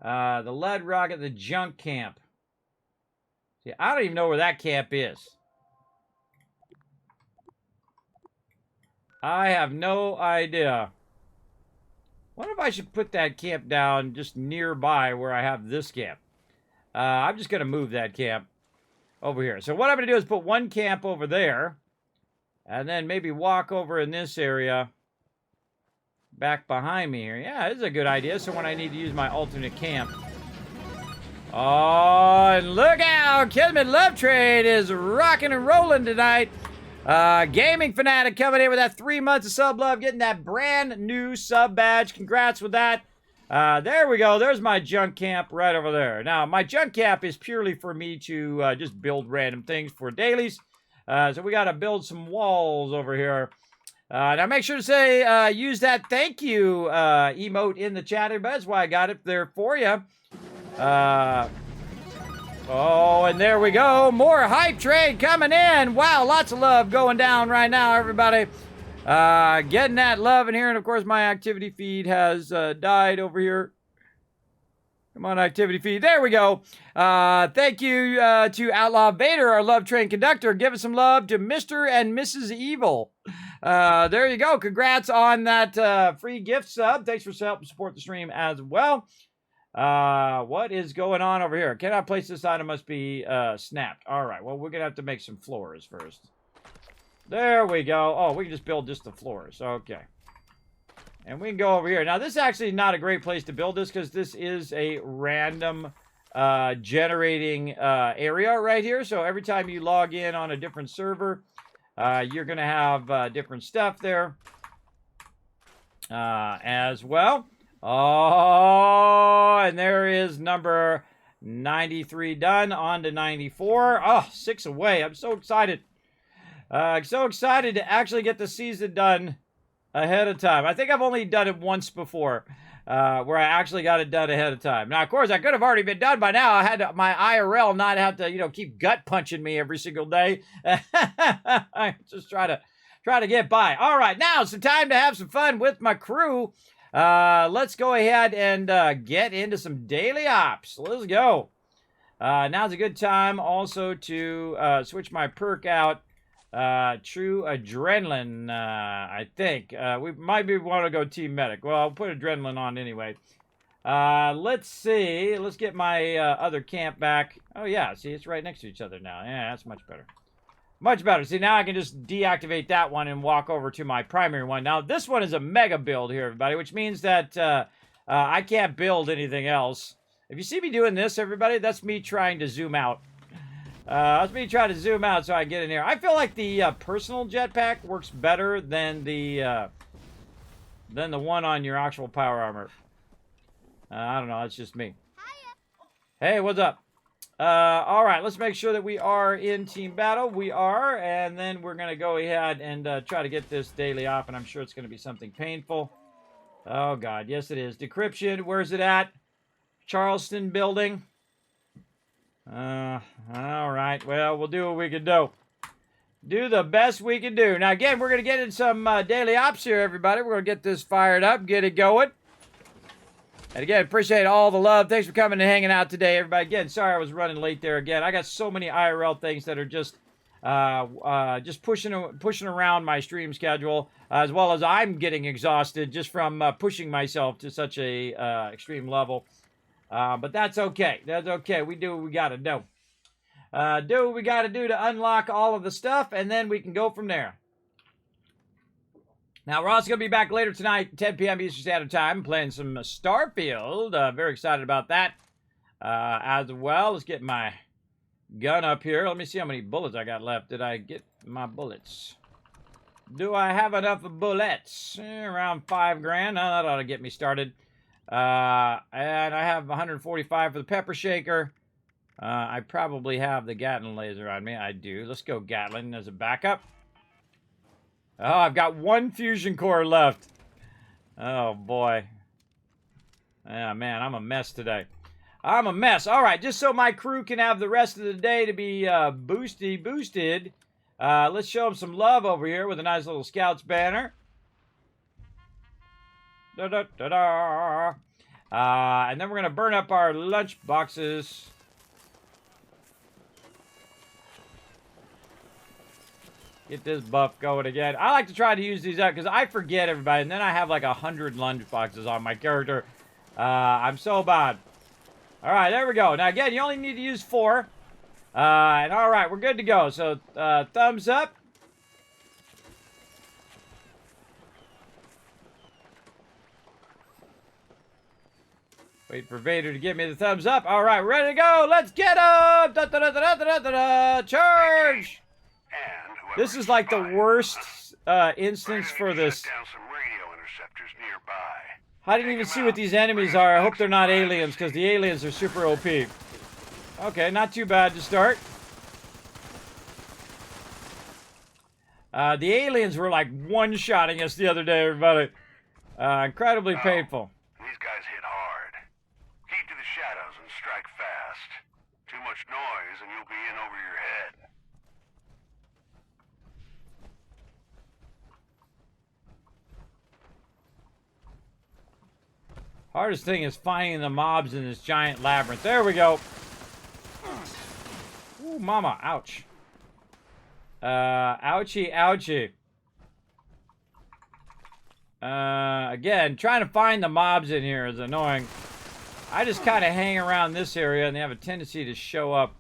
The Lead Rocket. The Junk Camp. See, I don't even know where that camp is. I have no idea. Wonder if I should put that camp down just nearby where I have this camp. I'm just going to move that camp over here. So what I'm going to do is put one camp over there. And then maybe walk over in this area back behind me here. Yeah, this is a good idea. So when I need to use my alternate camp. Oh, and look out! Kismet Love Trade is rocking and rolling tonight. Gaming Fanatic coming in with that 3 months of sub love, getting that brand new sub badge. Congrats with that. There we go. There's my junk camp right over there. Now, my junk camp is purely for me to just build random things for dailies. So we got to build some walls over here. Now make sure to say, use that thank you emote in the chat. That's why I got it there for you. Oh, and there we go. More hype trade coming in. Wow, lots of love going down right now, everybody. Getting that love in here. And of course, my activity feed has died over here. Come on, activity feed. There we go. Thank you to Outlaw Vader, our love train conductor. Give us some love to Mr. and Mrs. Evil. There you go. Congrats on that free gift sub. Thanks for helping support the stream as well. What is going on over here? Cannot place this item, must be snapped. All right. Well, we're going to have to make some floors first. There we go. Oh, we can just build just the floors. Okay. And we can go over here. Now, this is actually not a great place to build this because this is a random generating area right here. So every time you log in on a different server, you're going to have different stuff there as well. Oh, and there is number 93 done. On to 94. Oh, 6 away. I'm so excited. So excited to actually get the season done ahead of time. I think I've only done it once before, where I actually got it done ahead of time. Now, of course, I could have already been done by now. I had to, my IRL not have to, keep gut punching me every single day. I just try to get by. All right, now it's the time to have some fun with my crew. Let's go ahead and get into some daily ops. Let's go. Now's a good time also to switch my perk out. True adrenaline, I think. We might want to go team medic. Well, I'll put adrenaline on anyway. Let's see. Let's get my other camp back. Oh, yeah. See, it's right next to each other now. Yeah, that's much better. Much better. See, now I can just deactivate that one and walk over to my primary one. Now, this one is a mega build here, everybody, which means that I can't build anything else. If you see me doing this, everybody, that's me trying to zoom out. That's me trying to zoom out so I can get in here. I feel like the personal jetpack works better than the one on your actual power armor. I don't know. That's just me. Hey, what's up? All right, let's make sure that we are in team battle. We are, and then we're going to go ahead and try to get this daily off, and I'm sure it's going to be something painful. Oh, God. Yes, it is. Decryption. Where's it at? Charleston building. All right. Well, we'll do what we can do. Do the best we can do. Now, again, we're going to get in some daily ops here, everybody. We're going to get this fired up, get it going. And again, appreciate all the love. Thanks for coming and hanging out today, everybody. Again, sorry I was running late there again. I got so many IRL things that are just pushing around my stream schedule, as well as I'm getting exhausted just from pushing myself to such a extreme level. But that's okay. That's okay. We do what we got to do. Do what we got to do to unlock all of the stuff, and then we can go from there. Now, we're also going to be back later tonight, 10 p.m. Eastern Standard Time, playing some Starfield. Very excited about that as well. Let's get my gun up here. Let me see how many bullets I got left. Did I get my bullets? Do I have enough bullets? Around 5 grand. Oh, that ought to get me started. And I have 145 for the pepper shaker. I probably have the Gatling laser on me. I do. Let's go Gatling as a backup. Oh, I've got 1 fusion core left. Oh, boy. Yeah, man, I'm a mess today. I'm a mess. All right, just so my crew can have the rest of the day to be boosty boosted, let's show them some love over here with a nice little Scouts banner. Da-da-da-da. And then we're going to burn up our lunch boxes. Get this buff going again. I like to try to use these up because I forget everybody, and then I have like 100 lunch boxes on my character. I'm so bad. All right, there we go. Now, again, you only need to use 4. And all right, we're good to go. So, thumbs up. Wait for Vader to give me the thumbs up. All right, ready to go. Let's get up. Da, da, da, da, da, da, da. Charge. This is like the worst instance for this. I didn't even see what these enemies are. I hope they're not aliens, because the aliens are super OP. Okay, not too bad to start. The aliens were like one-shotting us the other day, everybody. Incredibly painful. These guys hit hard. Keep to the shadows and strike fast. Too much noise and you'll be in over your head. Hardest thing is finding the mobs in this giant labyrinth. There we go. Ooh, mama. Ouch. Ouchie, ouchie. Again, trying to find the mobs in here is annoying. I just kind of hang around this area, and they have a tendency to show up.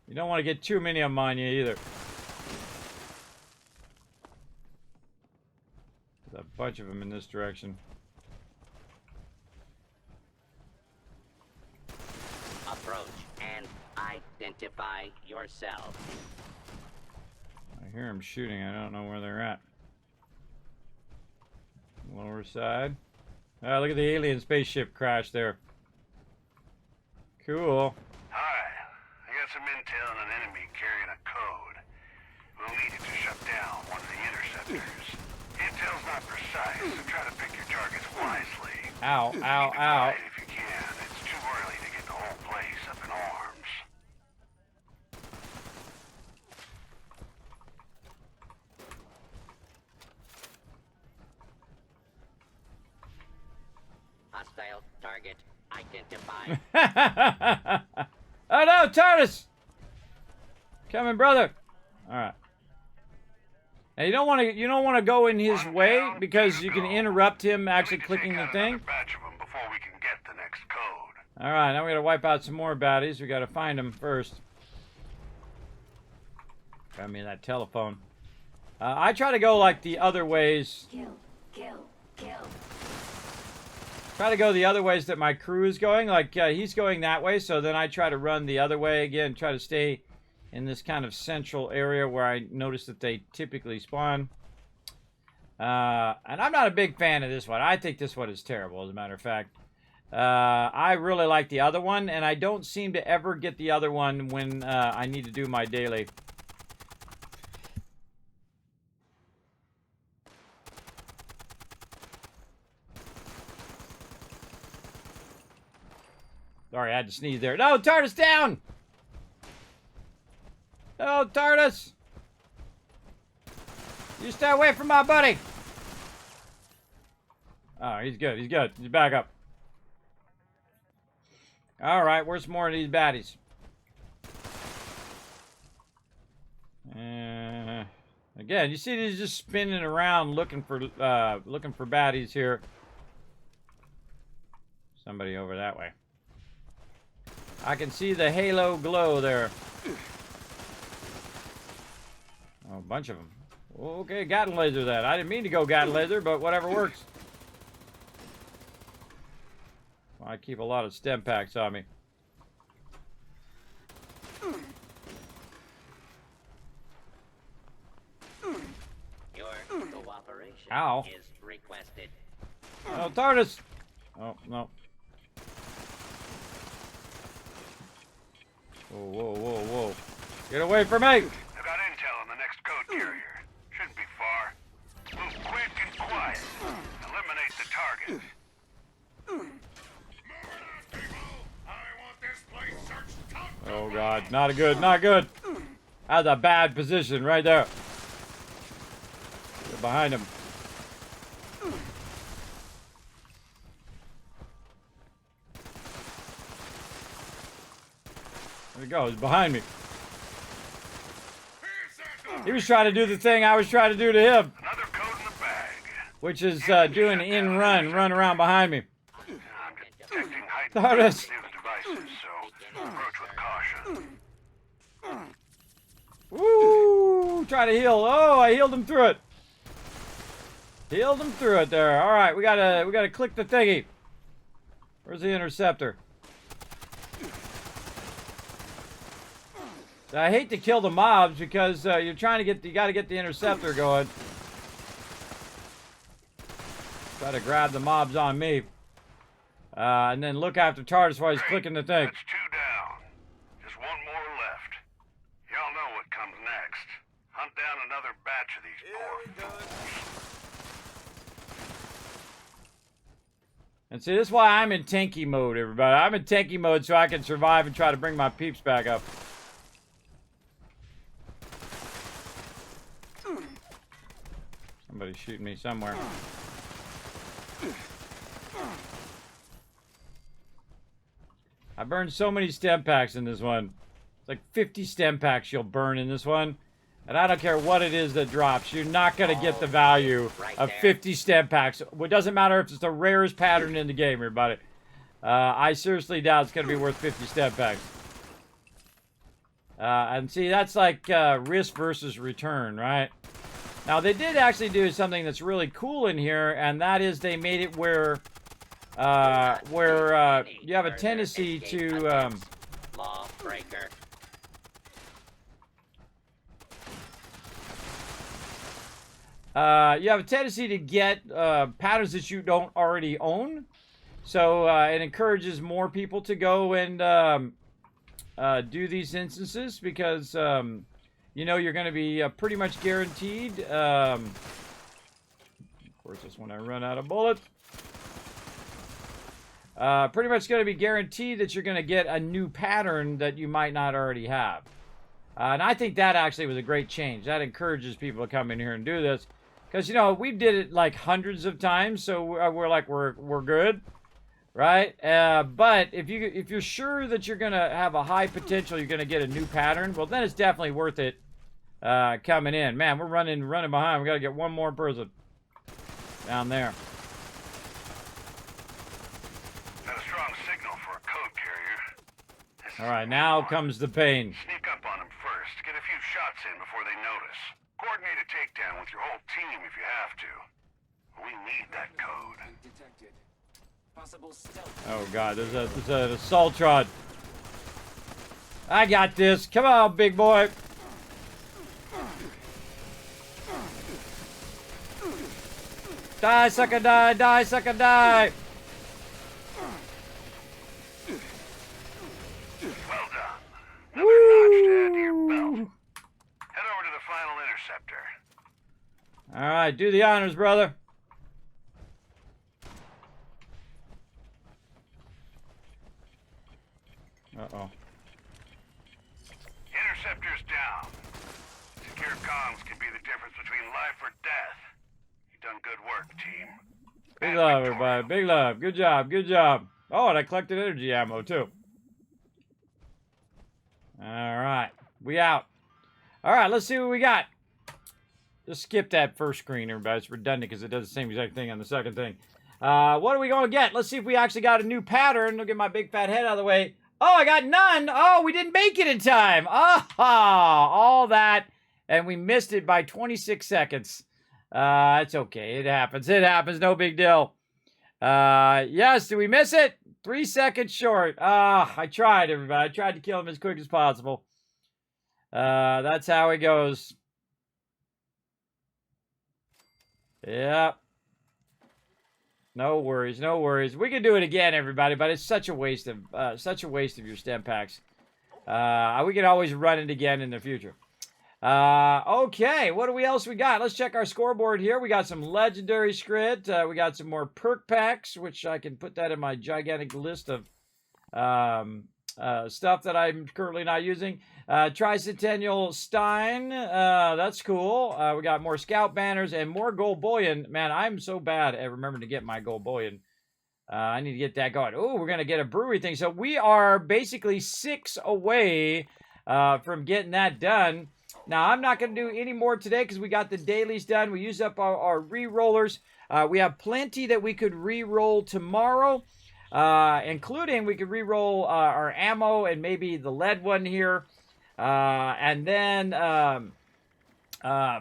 You don't want to get too many of them on you either. There's a bunch of them in this direction. Approach and identify yourself. I hear them shooting. I don't know where they're at. Lower side. Ah, look at the alien spaceship crash there. Cool. Hi. I got some intel on an enemy carrying a code. We'll need it to shut down one of the interceptors. Intel's not precise, so try to pick your targets wisely. Ow, ow, Keep it ow. quiet if you can. It's too early to get the whole place up in arms. Hostile target identified. Oh no, TARDIS! Coming, brother. All right. Now you don't want to go in his way because you can interrupt him actually clicking the thing. Batch of them before we can get the next code. All right, now we gotta wipe out some more baddies. We gotta find them first. Got me that telephone. I try to go like the other ways. Kill, kill, kill. Try to go the other ways that my crew is going. Like he's going that way, so then I try to run the other way again. Try to stay in this kind of central area where I notice that they typically spawn. And I'm not a big fan of this one. I think this one is terrible, as a matter of fact. I really like the other one, and I don't seem to ever get the other one when I need to do my daily. Sorry, I had to sneeze there. No, TARDIS down! No, TARDIS! You stay away from my buddy! Oh, he's good. He's good. He's back up. Alright, where's more of these baddies? Again, you see these just spinning around looking for baddies here. Somebody over that way. I can see the halo glow there. Oh, a bunch of them. Okay, Gatling laser that. I didn't mean to go Gatling laser, but whatever works. Well, I keep a lot of stem packs on me. Your cooperation Ow. is requested. Oh, TARDIS! Oh, no. Whoa, whoa, whoa, whoa. Get away from me! I got intel on the next code carrier. Shouldn't be far. Move quick and quiet. Eliminate the target. Oh, God. Not good, not good. That's a bad position right there. Get behind him. There he goes, behind me. He was trying to do the thing I was trying to do to him, Another code in the bag. which is doing an run around behind me. I'm detecting heightened TARDIS. sensitive devices, so approach with caution. Woo! Try to heal. Oh, I healed him through it. Healed him through it there. All right, we gotta click the thingy. Where's the interceptor? I hate to kill the mobs because you gotta get the interceptor going. Try to grab the mobs on me. And then look after TARDIS while he's clicking the thing. That's 2 down. Just one more left. Y'all know what comes next. Hunt down another batch of these poor fools. And see, this is why I'm in tanky mode, everybody. I'm in tanky mode so I can survive and try to bring my peeps back up. Somebody's shooting me somewhere. I burned so many stem packs in this one. It's like 50 stem packs you'll burn in this one. And I don't care what it is that drops. You're not going to get the value of 50 stem packs. It doesn't matter if it's the rarest pattern in the game, everybody. I seriously doubt it's going to be worth 50 stem packs. And see, that's like risk versus return, right? Now, they did actually do something that's really cool in here, and that is they made it where you have a tendency to... Lawbreaker. You have a tendency to get patterns that you don't already own. So it encourages more people to go and do these instances because, you know, you're going to be pretty much guaranteed. Of course, just when I run out of bullets. Pretty much going to be guaranteed that you're going to get a new pattern that you might not already have. And I think that actually was a great change. That encourages people to come in here and do this. Because, you know, we did it like hundreds of times, so we're good, right? But if you're sure that you're going to have a high potential, you're going to get a new pattern, well, then it's definitely worth it coming in. Man, we're running behind. We got to get one more person down there. Got a strong signal for a code All right, now comes the pain. Sneak up on them first. Get a few shots in before they notice. Coordinate a takedown with your whole team if you have to. We need that code. Detected. Possible stealth. Oh God, there's an assaultron. I got this. Come on, big boy. Die, sucker, die, die, sucker, die. Well done. Another notch to add to your belt. Head over to the final interceptor. All right, do the honors, brother. Uh-oh. Interceptor's down. Secure comms can be the difference between life or death. You've done good work, team. Big And love, victorious. everybody. Big love. Good job. Good job. Oh, and I collected energy ammo, too. All right. We out. All right, let's see what we got. Just skip that first screen, everybody. It's redundant because it does the same exact thing on the second thing. What are we going to get? Let's see if we actually got a new pattern. Look at my big fat head out of the way. Oh, I got none. Oh, we didn't make it in time. All that. And we missed it by 26 seconds. It's okay. It happens. It happens. No big deal. Yes, did we miss it? 3 seconds short. I tried, everybody. I tried to kill him as quick as possible. That's how it goes. Yep. No worries, no worries. We can do it again, everybody, but it's such a waste of your stem packs. We can always run it again in the future. Okay, what do we else we got? Let's check our scoreboard here. We got some legendary script. We got some more perk packs, which I can put that in my gigantic list of stuff that I'm currently not using. Tricentennial Stein, that's cool. We got more scout banners and more gold bullion. Man, I'm so bad at remembering to get my gold bullion. I need to get that going. Oh, we're going to get a brewery thing. So we are basically 6 away from getting that done. Now, I'm not going to do any more today because we got the dailies done. We used up our re-rollers. We have plenty that we could re-roll tomorrow, including we could re-roll our ammo and maybe the lead one here. And then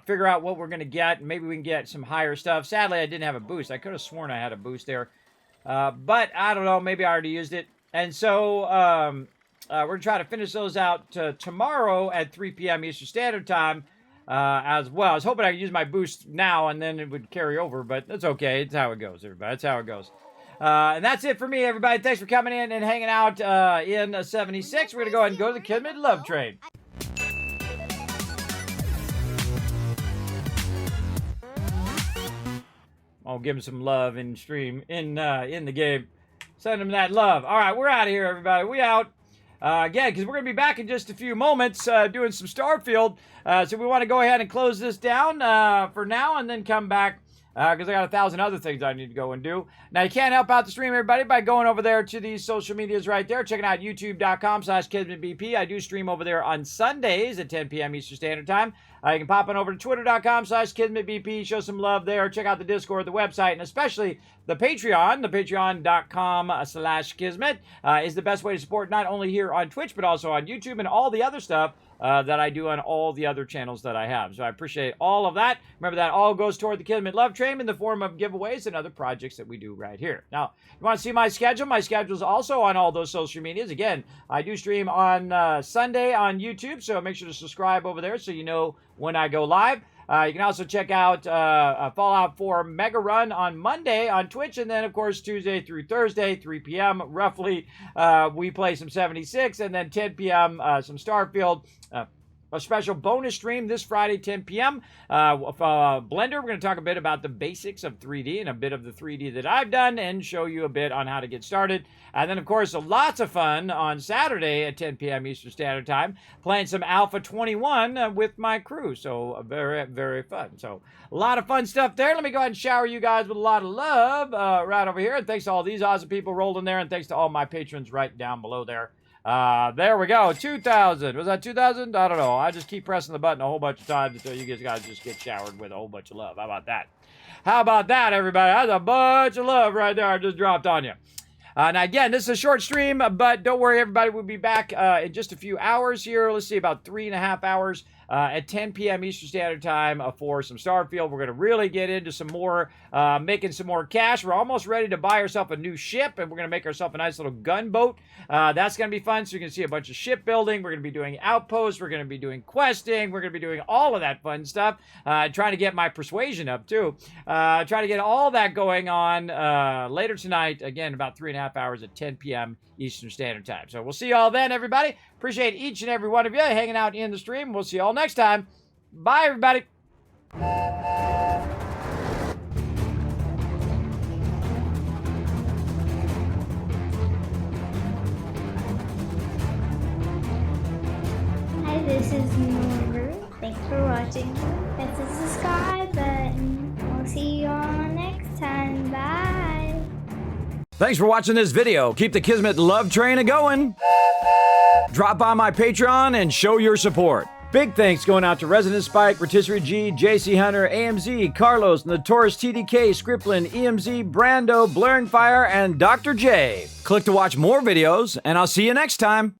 figure out what we're going to get. Maybe we can get some higher stuff. Sadly, I didn't have a boost. I could have sworn I had a boost there. But I don't know. Maybe I already used it. And so we're going to try to finish those out tomorrow at 3 p.m. Eastern Standard Time as well. I was hoping I could use my boost now and then it would carry over. But that's okay. It's how it goes, everybody. That's how it goes. And that's it for me, everybody. Thanks for coming in and hanging out in 76. We're going to go ahead and go to the Kismet Love Train. I'll give him some love in stream, in the game. Send him that love. All right, we're out of here, everybody. We out. Again, because we're going to be back in just a few moments doing some Starfield. So we want to go ahead and close this down for now and then come back. Because I got 1,000 other things I need to go and do. Now, you can help out the stream, everybody, by going over there to these social medias right there. Checking out youtube.com/KismetBP. I do stream over there on Sundays at 10 p.m. Eastern Standard Time. You can pop on over to twitter.com/KismetBP. Show some love there. Check out the Discord, the website, and especially the Patreon. The patreon.com/Kismet is the best way to support not only here on Twitch, but also on YouTube and all the other stuff that I do on all the other channels that I have. So I appreciate all of that. Remember, that all goes toward the Kismet Love Train in the form of giveaways and other projects that we do right here. Now, if you want to see my schedule is also on all those social medias. Again, I do stream on Sunday on YouTube, so make sure to subscribe over there so you know when I go live. You can also check out Fallout 4 Mega Run on Monday on Twitch, and then, of course, Tuesday through Thursday, 3 p.m. roughly, we play some 76, and then 10 p.m. Some Starfield. A special bonus stream this Friday, 10 p.m. Blender. We're going to talk a bit about the basics of 3D and a bit of the 3D that I've done and show you a bit on how to get started. And then, of course, lots of fun on Saturday at 10 p.m. Eastern Standard Time, playing some Alpha 21 with my crew. So very, very fun. So a lot of fun stuff there. Let me go ahead and shower you guys with a lot of love right over here. And thanks to all these awesome people rolled in there. And thanks to all my patrons right down below there. There we go. 2,000. Was that 2,000? I don't know. I just keep pressing the button a whole bunch of times until you guys just get showered with a whole bunch of love. How about that? How about that, everybody? That's a bunch of love right there I just dropped on you. Now, again, this is a short stream, but don't worry, everybody. We'll be back in just a few hours here. Let's see, about 3.5 hours at 10 p.m. Eastern Standard Time for some Starfield. We're going to really get into some more, making some more cash. We're almost ready to buy ourselves a new ship, and we're going to make ourselves a nice little gunboat. That's going to be fun. So you can see a bunch of shipbuilding. We're going to be doing outposts. We're going to be doing questing. We're going to be doing all of that fun stuff. Trying to get my persuasion up, too. Trying to get all that going on later tonight. Again, about 3.5 hours at 10 p.m. Eastern Standard Time. So we'll see you all then, everybody. Appreciate each and every one of you hanging out in the stream. We'll see you all next time. Bye, everybody. Hi, this is Norbert. Thanks for watching. Hit the subscribe button. We'll see you all next time. Bye. Thanks for watching this video. Keep the Kismet love train a-going. Drop by my Patreon and show your support. Big thanks going out to Resident Spike, Rotisserie G, JC Hunter, AMZ, Carlos, Notorious TDK, Scriplin, EMZ, Brando, Blurring Fire, and Dr. J. Click to watch more videos, and I'll see you next time.